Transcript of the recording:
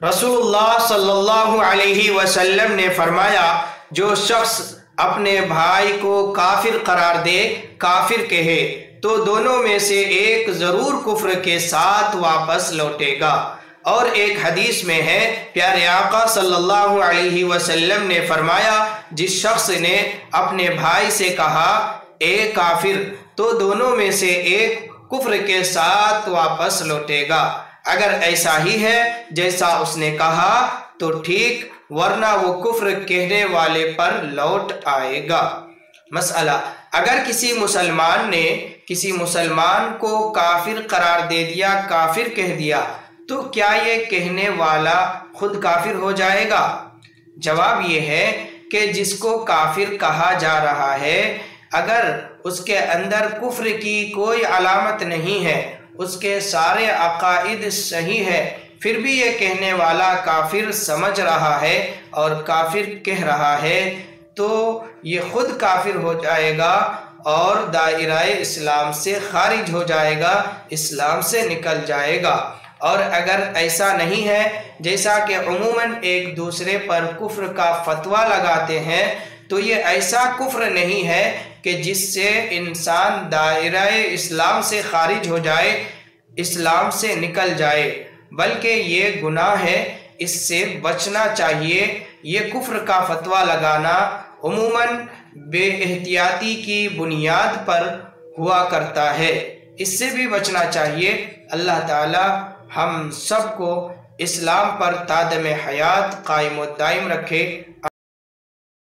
रसूलुल्लाह सल्लल्लाहु अलैहि वसल्लम ने फरमाया, जो शख्स अपने भाई को काफिर करार दे, काफिर कहे, तो दोनों में से एक ज़रूर कुफ्र के साथ वापस लौटेगा। और एक हदीस में है, प्यारे आका सल्लल्लाहु अलैहि वसल्लम ने फरमाया, जिस शख्स ने अपने भाई से कहा ए काफिर, तो दोनों में से एक कुफ्र के साथ वापस लौटेगा। अगर ऐसा ही है जैसा उसने कहा तो ठीक, वरना वो कुफ्र कहने वाले पर लौट आएगा। मसला, अगर किसी मुसलमान ने किसी मुसलमान को काफिर करार दे दिया, काफिर कह दिया, तो क्या ये कहने वाला खुद काफिर हो जाएगा? जवाब ये है कि जिसको काफिर कहा जा रहा है, अगर उसके अंदर कुफ्र की कोई अलामत नहीं है, उसके सारे अकाइद सही है, फिर भी ये कहने वाला काफिर समझ रहा है और काफिर कह रहा है, तो ये खुद काफिर हो जाएगा और दायरे इस्लाम से खारिज हो जाएगा, इस्लाम से निकल जाएगा। और अगर ऐसा नहीं है, जैसा कि उमूमन एक दूसरे पर कुफ्र का फतवा लगाते हैं, तो ये ऐसा कुफ्र नहीं है कि जिससे इंसान दायरे इस्लाम से खारिज हो जाए, इस्लाम से निकल जाए, बल्कि ये गुनाह है, इससे बचना चाहिए। ये कुफ्र का फतवा लगाना उमूमन बेएहतियाती की बुनियाद पर हुआ करता है, इससे भी बचना चाहिए। अल्लाह ताला हम सबको इस्लाम पर तादम हयात कायम व दायम रखे।